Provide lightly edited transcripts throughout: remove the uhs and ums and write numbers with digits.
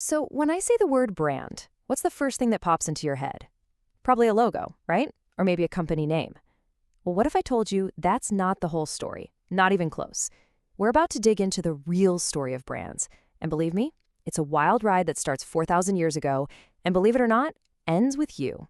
So when I say the word brand, what's the first thing that pops into your head? Probably a logo, right? Or maybe a company name. Well, what if I told you that's not the whole story? Not even close. We're about to dig into the real story of brands. And believe me, it's a wild ride that starts 4,000 years ago, and believe it or not, ends with you.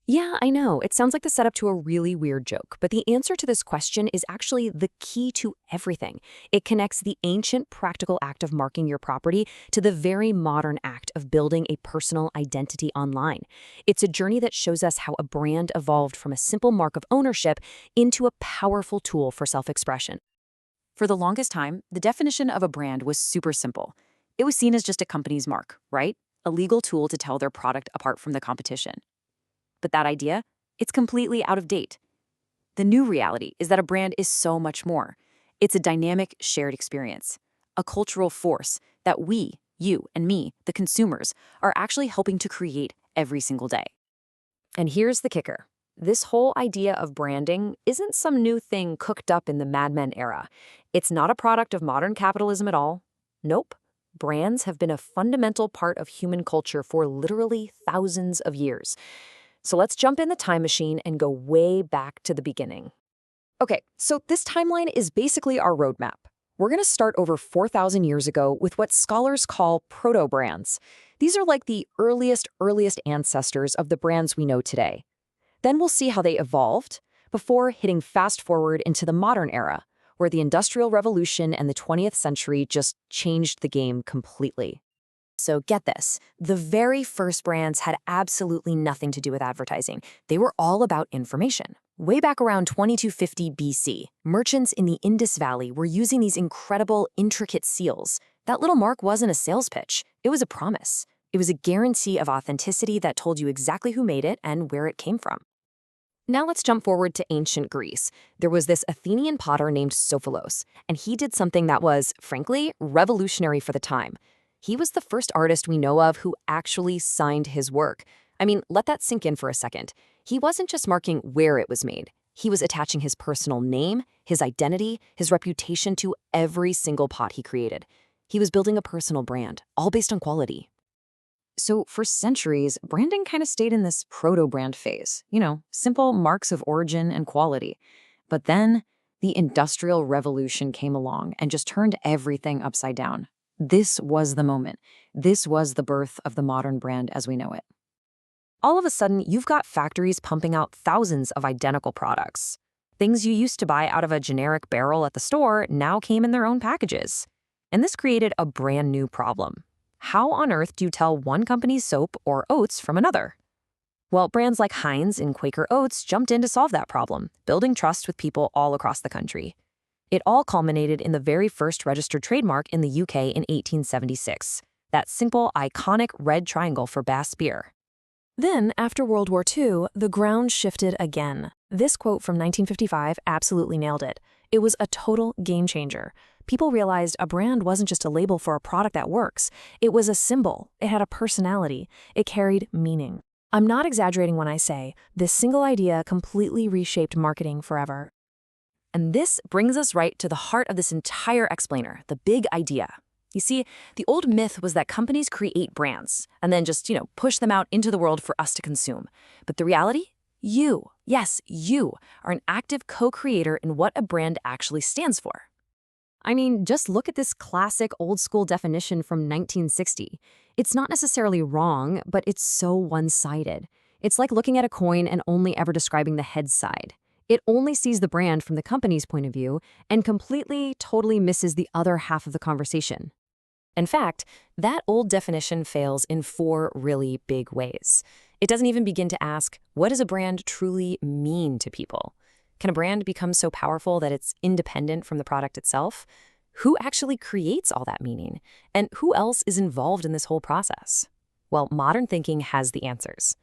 Yeah, I know. It sounds like the setup to a really weird joke, but the answer to this question is actually the key to everything. It connects the ancient practical act of marking your property to the very modern act of building a personal identity online. It's a journey that shows us how a brand evolved from a simple mark of ownership into a powerful tool for self-expression. For the longest time, the definition of a brand was super simple. It was seen as just a company's mark, right? A legal tool to tell their product apart from the competition. But that idea, it's completely out of date. The new reality is that a brand is so much more. It's a dynamic, shared experience, a cultural force that we, you and me, the consumers, are actually helping to create every single day. And here's the kicker. This whole idea of branding isn't some new thing cooked up in the Mad Men era. It's not a product of modern capitalism at all. Nope. Brands have been a fundamental part of human culture for literally thousands of years. So let's jump in the time machine and go way back to the beginning. Okay, so this timeline is basically our roadmap. We're going to start over 4,000 years ago with what scholars call proto-brands. These are like the earliest ancestors of the brands we know today. Then we'll see how they evolved before hitting fast forward into the modern era, where the Industrial Revolution and the 20th century just changed the game completely. So get this, the very first brands had absolutely nothing to do with advertising. They were all about information. Way back around 2250 BC, merchants in the Indus Valley were using these incredible, intricate seals. That little mark wasn't a sales pitch. It was a promise. It was a guarantee of authenticity that told you exactly who made it and where it came from. Now let's jump forward to ancient Greece. There was this Athenian potter named Sophilos, and he did something that was, frankly, revolutionary for the time. He was the first artist we know of who actually signed his work. I mean, let that sink in for a second. He wasn't just marking where it was made. He was attaching his personal name, his identity, his reputation to every single pot he created. He was building a personal brand, all based on quality. So for centuries, branding kind of stayed in this proto-brand phase. Simple marks of origin and quality. But then the Industrial Revolution came along and just turned everything upside down. This was the moment. This was the birth of the modern brand as we know it. All of a sudden, you've got factories pumping out thousands of identical products. Things you used to buy out of a generic barrel at the store now came in their own packages. And this created a brand new problem. How on earth do you tell one company's soap or oats from another? Well, brands like Heinz and Quaker Oats jumped in to solve that problem, building trust with people all across the country. It all culminated in the very first registered trademark in the UK in 1876, that simple, iconic red triangle for Bass beer. Then, after World War II, the ground shifted again. This quote from 1955 absolutely nailed it. It was a total game changer. People realized a brand wasn't just a label for a product that works. It was a symbol. It had a personality. It carried meaning. I'm not exaggerating when I say this single idea completely reshaped marketing forever. And this brings us right to the heart of this entire explainer, the big idea. You see, the old myth was that companies create brands and then just, push them out into the world for us to consume. But the reality? You, yes, you, are an active co-creator in what a brand actually stands for. I mean, just look at this classic old-school definition from 1960. It's not necessarily wrong, but it's so one-sided. It's like looking at a coin and only ever describing the head side. It only sees the brand from the company's point of view and completely, totally misses the other half of the conversation. In fact, that old definition fails in 4 really big ways. It doesn't even begin to ask, what does a brand truly mean to people? Can a brand become so powerful that it's independent from the product itself? Who actually creates all that meaning? And who else is involved in this whole process? Well, modern thinking has the answers.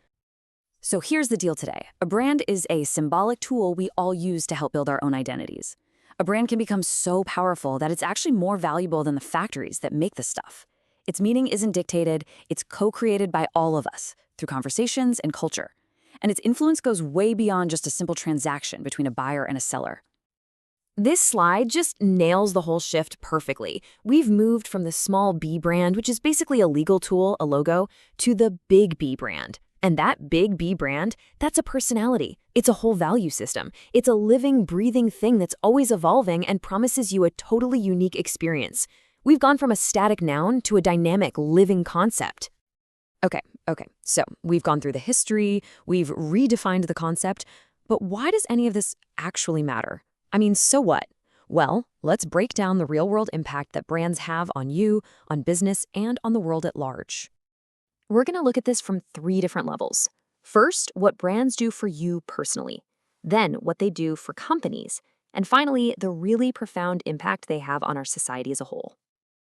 So here's the deal today. A brand is a symbolic tool we all use to help build our own identities. A brand can become so powerful that it's actually more valuable than the factories that make the stuff. Its meaning isn't dictated, it's co-created by all of us through conversations and culture. And its influence goes way beyond just a simple transaction between a buyer and a seller. This slide just nails the whole shift perfectly. We've moved from the small B brand, which is basically a legal tool, a logo, to the big B brand. And that big B brand, that's a personality. It's a whole value system. It's a living, breathing thing that's always evolving and promises you a totally unique experience. We've gone from a static noun to a dynamic, living concept. Okay, so we've gone through the history, we've redefined the concept, but why does any of this actually matter? I mean, so what? Well, let's break down the real-world impact that brands have on you, on business, and on the world at large. We're going to look at this from 3 different levels. First, what brands do for you personally. Then, what they do for companies. And finally, the really profound impact they have on our society as a whole.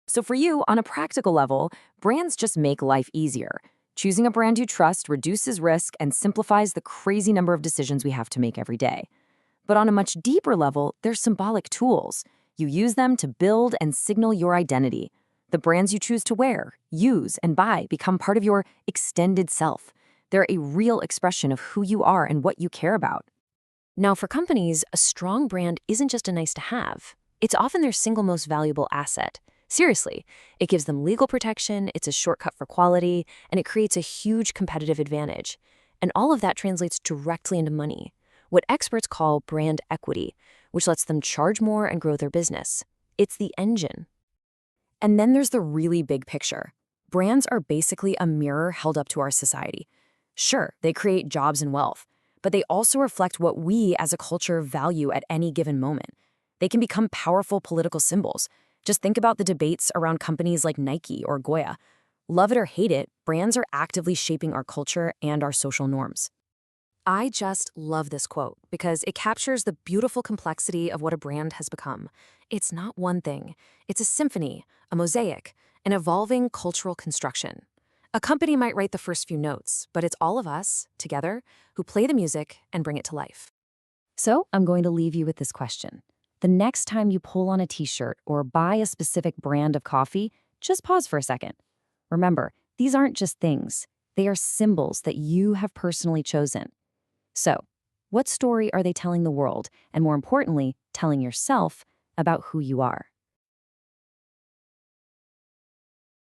So for you, on a practical level, brands just make life easier. Choosing a brand you trust reduces risk and simplifies the crazy number of decisions we have to make every day. But on a much deeper level, they're symbolic tools. You use them to build and signal your identity. The brands you choose to wear, use, and buy become part of your extended self. They're a real expression of who you are and what you care about. Now, for companies, a strong brand isn't just a nice to have. It's often their single most valuable asset. Seriously, it gives them legal protection, it's a shortcut for quality, and it creates a huge competitive advantage. And all of that translates directly into money, what experts call brand equity, which lets them charge more and grow their business. It's the engine. And then there's the really big picture. Brands are basically a mirror held up to our society. Sure, they create jobs and wealth, but they also reflect what we as a culture value at any given moment. They can become powerful political symbols. Just think about the debates around companies like Nike or Goya. Love it or hate it, brands are actively shaping our culture and our social norms. I just love this quote because it captures the beautiful complexity of what a brand has become. It's not one thing. It's a symphony, a mosaic, an evolving cultural construction. A company might write the first few notes, but it's all of us, together, who play the music and bring it to life. So I'm going to leave you with this question. The next time you pull on a t-shirt or buy a specific brand of coffee, just pause for a second. Remember, these aren't just things. They are symbols that you have personally chosen. So, what story are they telling the world, and more importantly, telling yourself about who you are?